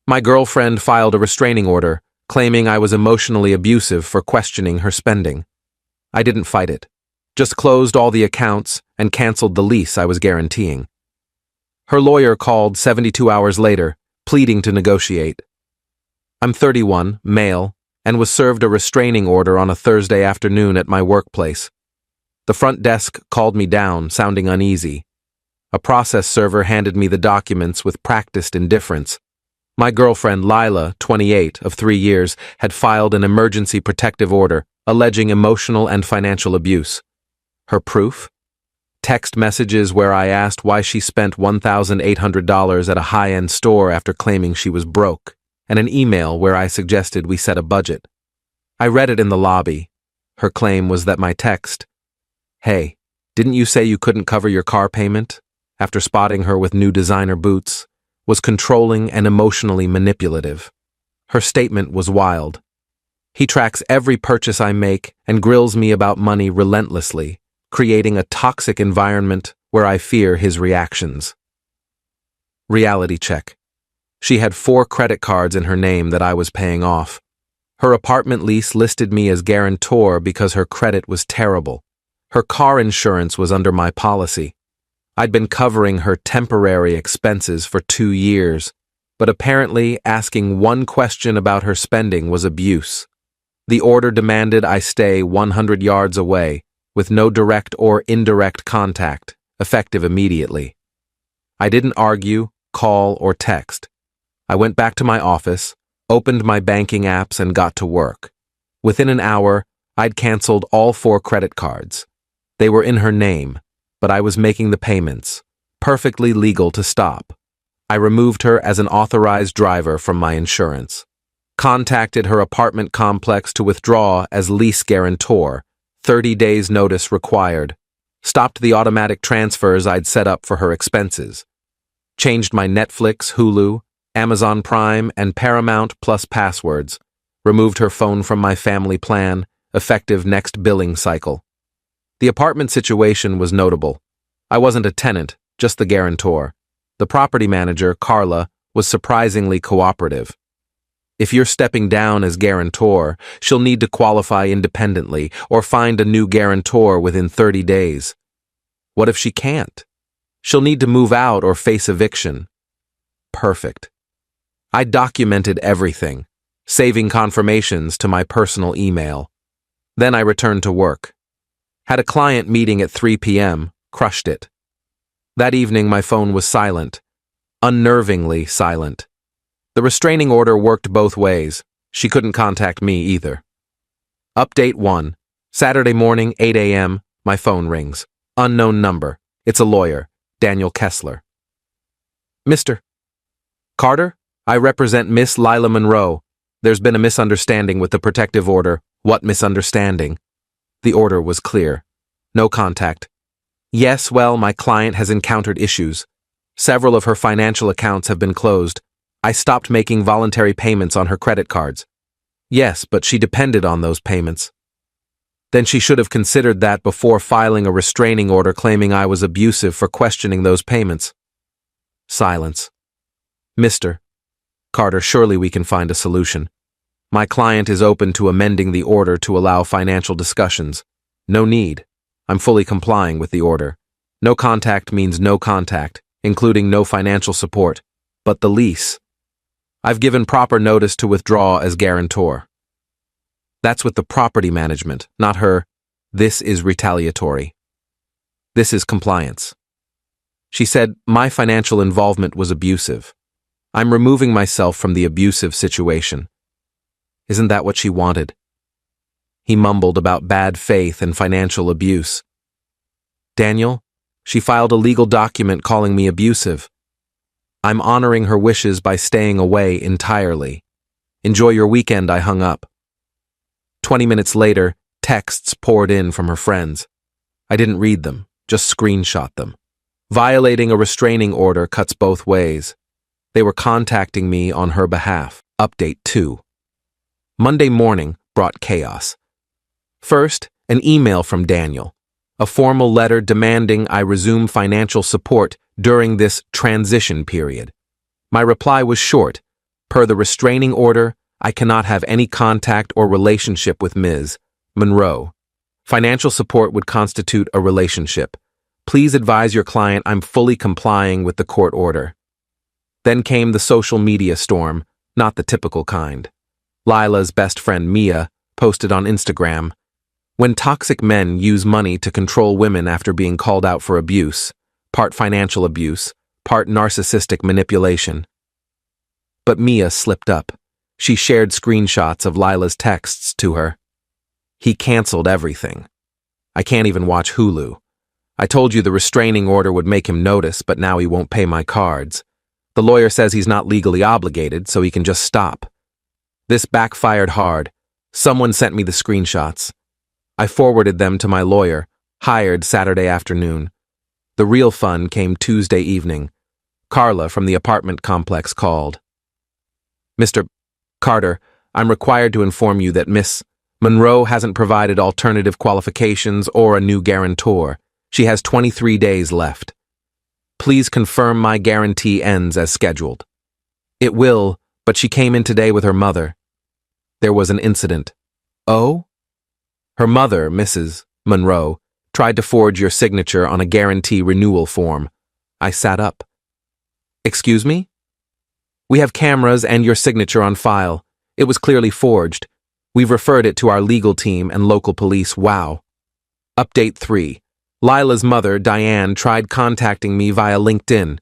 My girlfriend filed a restraining order, claiming I was emotionally abusive for questioning her spending. I didn't fight it, just closed all the accounts and canceled the lease I was guaranteeing. Her lawyer called 72 hours later, pleading to negotiate. I'm 31, male, and was served a restraining order on a Thursday afternoon at my workplace. The front desk called me down, sounding uneasy. A process server handed me the documents with practiced indifference. My girlfriend, Lila, 28, of 3 years, had filed an emergency protective order, alleging emotional and financial abuse. Her proof? Text messages where I asked why she spent $1,800 at a high-end store after claiming she was broke, and an email where I suggested we set a budget. I read it in the lobby. Her claim was that my text, "Hey, didn't you say you couldn't cover your car payment?" after spotting her with new designer boots, was controlling and emotionally manipulative. Her statement was wild. He tracks every purchase I make and grills me about money relentlessly, creating a toxic environment where I fear his reactions. Reality check. She had 4 credit cards in her name that I was paying off. Her apartment lease listed me as guarantor because her credit was terrible. Her car insurance was under my policy. I'd been covering her temporary expenses for 2 years, but apparently asking one question about her spending was abuse. The order demanded I stay 100 yards away, with no direct or indirect contact, effective immediately. I didn't argue, call, or text. I went back to my office, opened my banking apps, and got to work. Within an hour, I'd canceled all 4 credit cards. They were in her name, but I was making the payments, perfectly legal to stop. I removed her as an authorized driver from my insurance, contacted her apartment complex to withdraw as lease guarantor, 30 days notice required, stopped the automatic transfers I'd set up for her expenses, changed my Netflix, Hulu, Amazon Prime, and Paramount Plus passwords, removed her phone from my family plan, effective next billing cycle. The apartment situation was notable. I wasn't a tenant, just the guarantor. The property manager, Carla, was surprisingly cooperative. If you're stepping down as guarantor, she'll need to qualify independently or find a new guarantor within 30 days. What if she can't? She'll need to move out or face eviction. Perfect. I documented everything, saving confirmations to my personal email. Then I returned to work. Had a client meeting at 3 p.m., crushed it. That evening my phone was silent, unnervingly silent. The restraining order worked both ways. She couldn't contact me either. Update 1. Saturday morning, 8 a.m., my phone rings. Unknown number. It's a lawyer, Daniel Kessler. Mr. Carter, I represent Miss Lila Monroe. There's been a misunderstanding with the protective order. What misunderstanding? The order was clear. No contact. Yes, well, my client has encountered issues. Several of her financial accounts have been closed. I stopped making voluntary payments on her credit cards. Yes, but she depended on those payments. Then she should have considered that before filing a restraining order claiming I was abusive for questioning those payments. Silence. Mr. Carter, surely we can find a solution. My client is open to amending the order to allow financial discussions. No need. I'm fully complying with the order. No contact means no contact, including no financial support. But the lease. I've given proper notice to withdraw as guarantor. That's with the property management, not her. This is retaliatory. This is compliance. She said my financial involvement was abusive. I'm removing myself from the abusive situation. Isn't that what she wanted? He mumbled about bad faith and financial abuse. Daniel, she filed a legal document calling me abusive. I'm honoring her wishes by staying away entirely. Enjoy your weekend, I hung up. 20 minutes later, texts poured in from her friends. I didn't read them, just screenshot them. Violating a restraining order cuts both ways. They were contacting me on her behalf. Update 2. Monday morning brought chaos. First, an email from Daniel. A formal letter demanding I resume financial support during this transition period. My reply was short, Per the restraining order, I cannot have any contact or relationship with Ms. Monroe. Financial support would constitute a relationship. Please advise your client I'm fully complying with the court order. Then came the social media storm, not the typical kind. Lila's best friend Mia posted on Instagram, "When toxic men use money to control women after being called out for abuse, part financial abuse, part narcissistic manipulation." But Mia slipped up. She shared screenshots of Lila's texts to her. "He canceled everything. I can't even watch Hulu. I told you the restraining order would make him notice, but now he won't pay my cards. The lawyer says he's not legally obligated, so he can just stop." This backfired hard. Someone sent me the screenshots. I forwarded them to my lawyer, hired Saturday afternoon. The real fun came Tuesday evening. Carla from the apartment complex called. "Mr. Carter, I'm required to inform you that Miss Monroe hasn't provided alternative qualifications or a new guarantor. She has 23 days left. Please confirm my guarantee ends as scheduled." "It will, but she came in today with her mother." There was an incident. "Oh?" "Her mother, Mrs. Monroe, tried to forge your signature on a guarantee renewal form." I sat up. "Excuse me?" "We have cameras and your signature on file. It was clearly forged. We've referred it to our legal team and local police. Wow." Update 3. Lila's mother, Diane, tried contacting me via LinkedIn,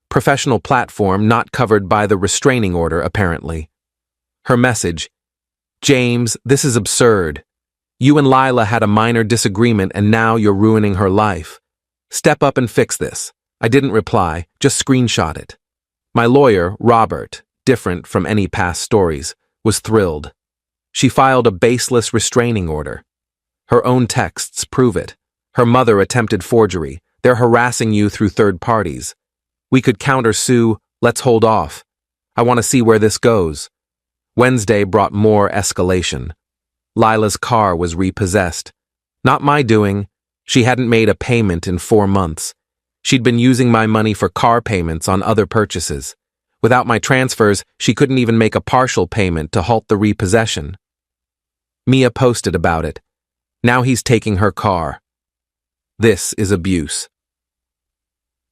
professional platform not covered by the restraining order, apparently. Her message, "James, this is absurd. You and Lila had a minor disagreement and now you're ruining her life. Step up and fix this." I didn't reply, just screenshot it. My lawyer, Robert, different from any past stories, was thrilled. She filed a baseless restraining order. Her own texts prove it. Her mother attempted forgery. They're harassing you through third parties. We could countersue. Let's hold off. I want to see where this goes. Wednesday brought more escalation. Lila's car was repossessed. Not my doing. She hadn't made a payment in 4 months. She'd been using my money for car payments on other purchases. Without my transfers, she couldn't even make a partial payment to halt the repossession. Mia posted about it. Now he's taking her car. This is abuse.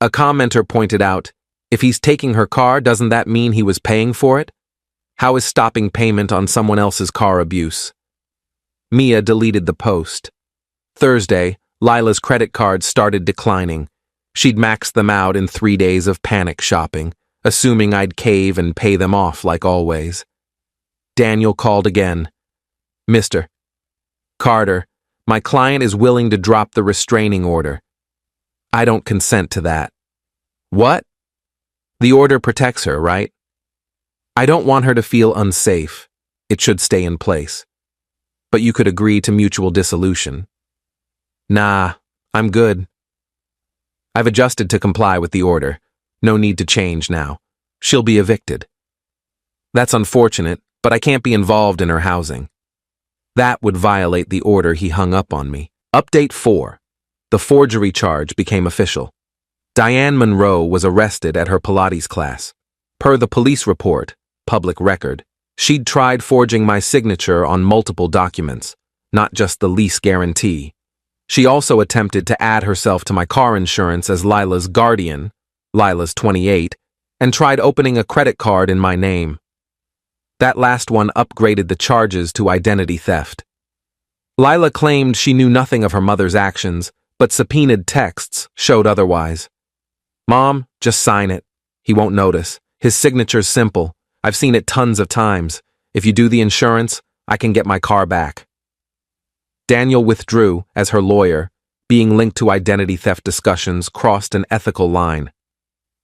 A commenter pointed out, if he's taking her car, doesn't that mean he was paying for it? How is stopping payment on someone else's car abuse? Mia deleted the post. Thursday, Lila's credit cards started declining. She'd maxed them out in 3 days of panic shopping, assuming I'd cave and pay them off like always. Daniel called again. "Mr. Carter, my client is willing to drop the restraining order." "I don't consent to that." "What?" "The order protects her, right?" "I don't want her to feel unsafe. It should stay in place. But you could agree to mutual dissolution." "Nah, I'm good." "I've adjusted to comply with the order. No need to change now. She'll be evicted." "That's unfortunate, but I can't be involved in her housing." That would violate the order he hung up on me. Update 4. The forgery charge became official. Diane Monroe was arrested at her Pilates class. Per the police report, public record, she'd tried forging my signature on multiple documents, not just the lease guarantee. She also attempted to add herself to my car insurance as Lila's guardian, Lila's 28, and tried opening a credit card in my name. That last one upgraded the charges to identity theft. Lila claimed she knew nothing of her mother's actions, but subpoenaed texts showed otherwise. "Mom, just sign it. He won't notice. His signature's simple. I've seen it tons of times. If you do the insurance, I can get my car back." Daniel withdrew as her lawyer. Being linked to identity theft discussions crossed an ethical line.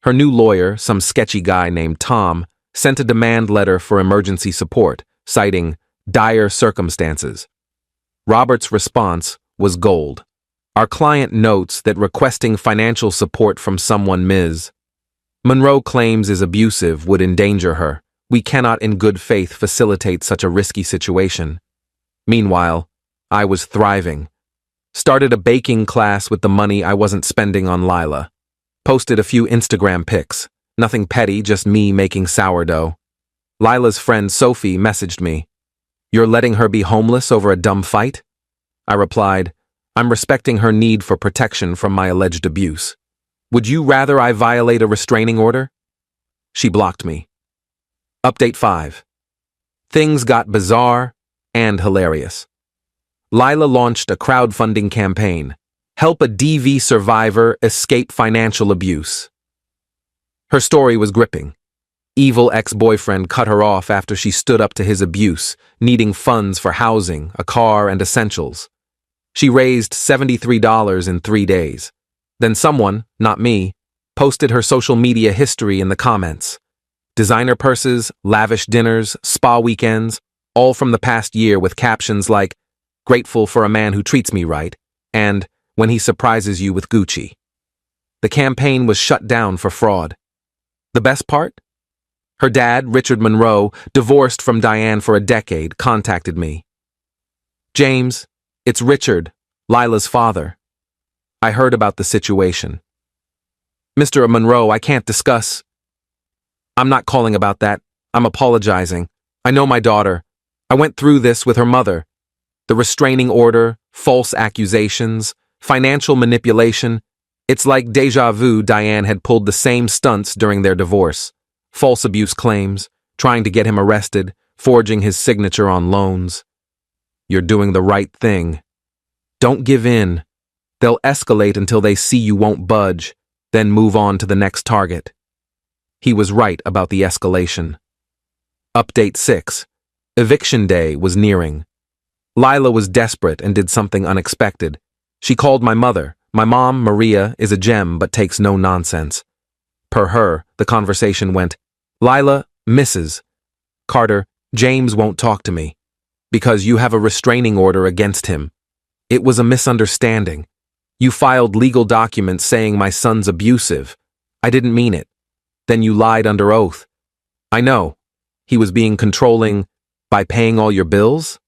Her new lawyer, some sketchy guy named Tom, sent a demand letter for emergency support, citing dire circumstances. Robert's response was gold. Our client notes that requesting financial support from someone Ms. Monroe claims is abusive would endanger her. We cannot in good faith facilitate such a risky situation. Meanwhile, I was thriving. Started a baking class with the money I wasn't spending on Lila. Posted a few Instagram pics. Nothing petty, just me making sourdough. Lila's friend Sophie messaged me. You're letting her be homeless over a dumb fight? I replied, I'm respecting her need for protection from my alleged abuse. Would you rather I violate a restraining order? She blocked me. Update 5. Things got bizarre and hilarious. Lila launched a crowdfunding campaign. Help a DV survivor escape financial abuse. Her story was gripping. Evil ex-boyfriend cut her off after she stood up to his abuse, needing funds for housing, a car, and essentials. She raised $73 in 3 days. Then someone, not me, posted her social media history in the comments. Designer purses, lavish dinners, spa weekends, all from the past year with captions like, grateful for a man who treats me right, and when he surprises you with Gucci. The campaign was shut down for fraud. The best part? Her dad, Richard Monroe, divorced from Diane for a decade, contacted me. James, it's Richard, Lila's father. I heard about the situation. Mr. Monroe, I can't discuss. I'm not calling about that. I'm apologizing. I know my daughter. I went through this with her mother. The restraining order, false accusations, financial manipulation. It's like deja vu. Diane had pulled the same stunts during their divorce. False abuse claims, trying to get him arrested, forging his signature on loans. You're doing the right thing. Don't give in. They'll escalate until they see you won't budge, then move on to the next target. He was right about the escalation. Update 6. Eviction day was nearing. Lila was desperate and did something unexpected. She called my mother. My mom, Maria, is a gem but takes no nonsense. Per her, the conversation went, Lila, Mrs. Carter, James won't talk to me. Because you have a restraining order against him. It was a misunderstanding. You filed legal documents saying my son's abusive. I didn't mean it. Then you lied under oath. I know. He was being controlling by paying all your bills?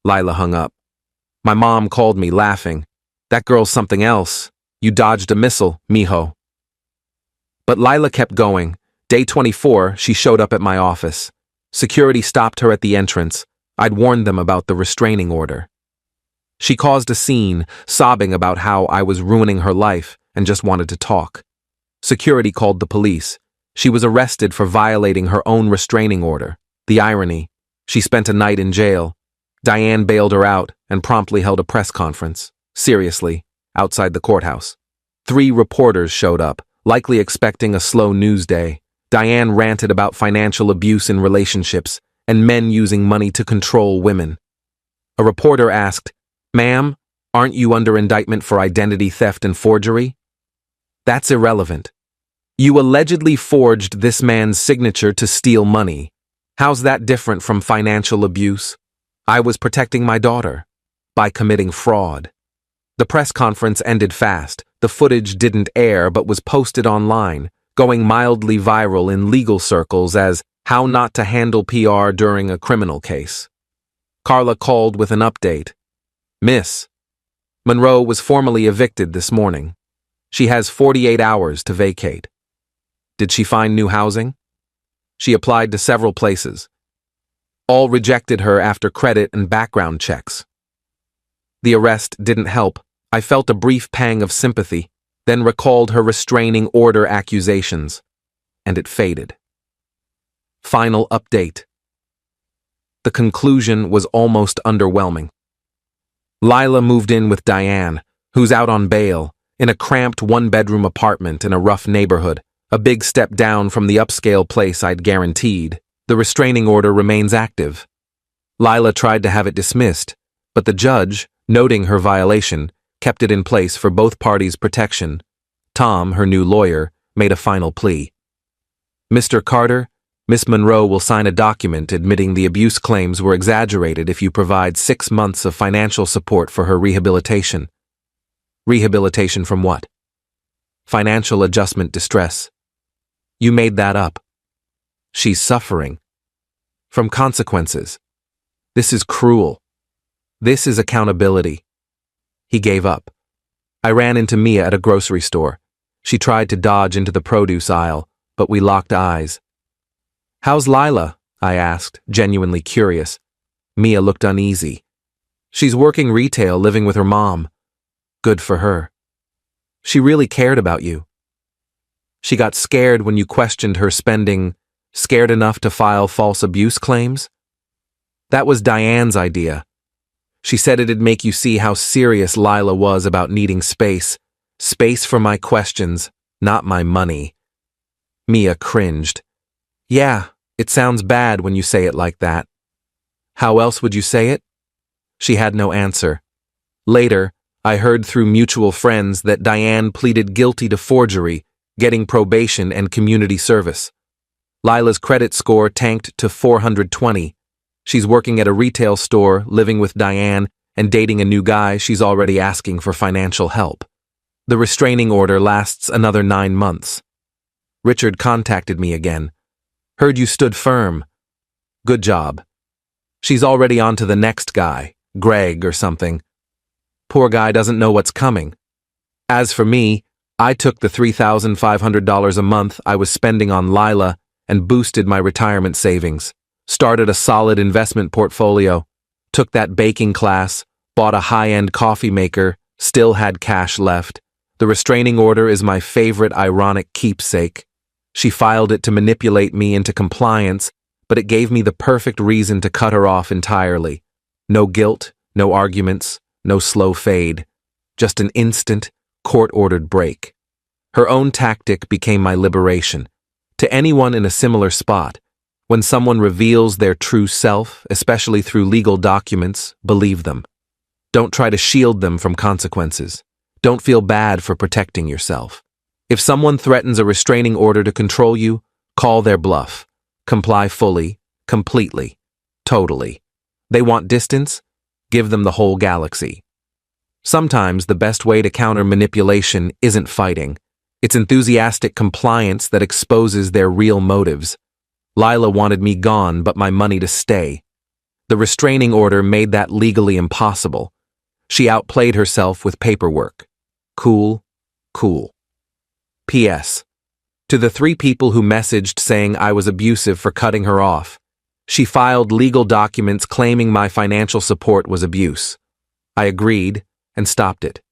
Lila hung up. My mom called me laughing. That girl's something else. You dodged a missile, mijo. But Lila kept going. Day 24, she showed up at my office. Security stopped her at the entrance. I'd warned them about the restraining order. She caused a scene, sobbing about how I was ruining her life and just wanted to talk. Security called the police. She was arrested for violating her own restraining order. The irony, she spent a night in jail. Diane bailed her out and promptly held a press conference. Seriously, outside the courthouse. 3 reporters showed up, likely expecting a slow news day. Diane ranted about financial abuse in relationships and men using money to control women. A reporter asked, Ma'am, aren't you under indictment for identity theft and forgery? That's irrelevant. You allegedly forged this man's signature to steal money. How's that different from financial abuse? I was protecting my daughter by committing fraud. The press conference ended fast. The footage didn't air but was posted online, going mildly viral in legal circles as how not to handle PR during a criminal case. Carla called with an update. Miss, Monroe was formally evicted this morning. She has 48 hours to vacate. Did she find new housing? She applied to several places. All rejected her after credit and background checks. The arrest didn't help. I felt a brief pang of sympathy, then recalled her restraining order accusations, and it faded. Final update. The conclusion was almost underwhelming. Lila moved in with Diane, who's out on bail, in a cramped 1-bedroom apartment in a rough neighborhood, a big step down from the upscale place I'd guaranteed. The restraining order remains active. Lila tried to have it dismissed, but the judge, noting her violation, kept it in place for both parties' protection. Tom, her new lawyer, made a final plea. Mr. Carter, Miss Monroe will sign a document admitting the abuse claims were exaggerated if you provide 6 months of financial support for her rehabilitation. Rehabilitation from what? Financial adjustment distress. You made that up. She's suffering. From consequences. This is cruel. This is accountability. He gave up. I ran into Mia at a grocery store. She tried to dodge into the produce aisle, but we locked eyes. How's Lila? I asked, genuinely curious. Mia looked uneasy. She's working retail, living with her mom. Good for her. She really cared about you. She got scared when you questioned her spending, scared enough to file false abuse claims? That was Diane's idea. She said it'd make you see how serious Lila was about needing space. Space for my questions, not my money. Mia cringed. Yeah, it sounds bad when you say it like that. How else would you say it? She had no answer. Later, I heard through mutual friends that Diane pleaded guilty to forgery, getting probation and community service. Lila's credit score tanked to 420. She's working at a retail store, living with Diane, and dating a new guy. She's already asking for financial help. The restraining order lasts another 9 months. Richard contacted me again. Heard you stood firm. Good job. She's already on to the next guy, Greg or something. Poor guy doesn't know what's coming. As for me, I took the $3,500 a month I was spending on Lila and boosted my retirement savings, started a solid investment portfolio, took that baking class, bought a high-end coffee maker, still had cash left. The restraining order is my favorite ironic keepsake. She filed it to manipulate me into compliance, but it gave me the perfect reason to cut her off entirely. No guilt, no arguments, no slow fade. Just an instant, court-ordered break. Her own tactic became my liberation. To anyone in a similar spot, when someone reveals their true self, especially through legal documents, believe them. Don't try to shield them from consequences. Don't feel bad for protecting yourself. If someone threatens a restraining order to control you, call their bluff. Comply fully, completely, totally. They want distance? Give them the whole galaxy. Sometimes the best way to counter manipulation isn't fighting. It's enthusiastic compliance that exposes their real motives. Lila wanted me gone, but my money to stay. The restraining order made that legally impossible. She outplayed herself with paperwork. Cool, cool. P.S. To the 3 people who messaged saying I was abusive for cutting her off, she filed legal documents claiming my financial support was abuse. I agreed and stopped it.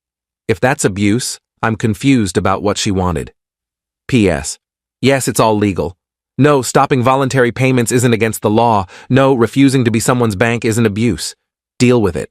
If that's abuse, I'm confused about what she wanted. P.S. Yes, it's all legal. No, stopping voluntary payments isn't against the law. No, refusing to be someone's bank isn't abuse. Deal with it.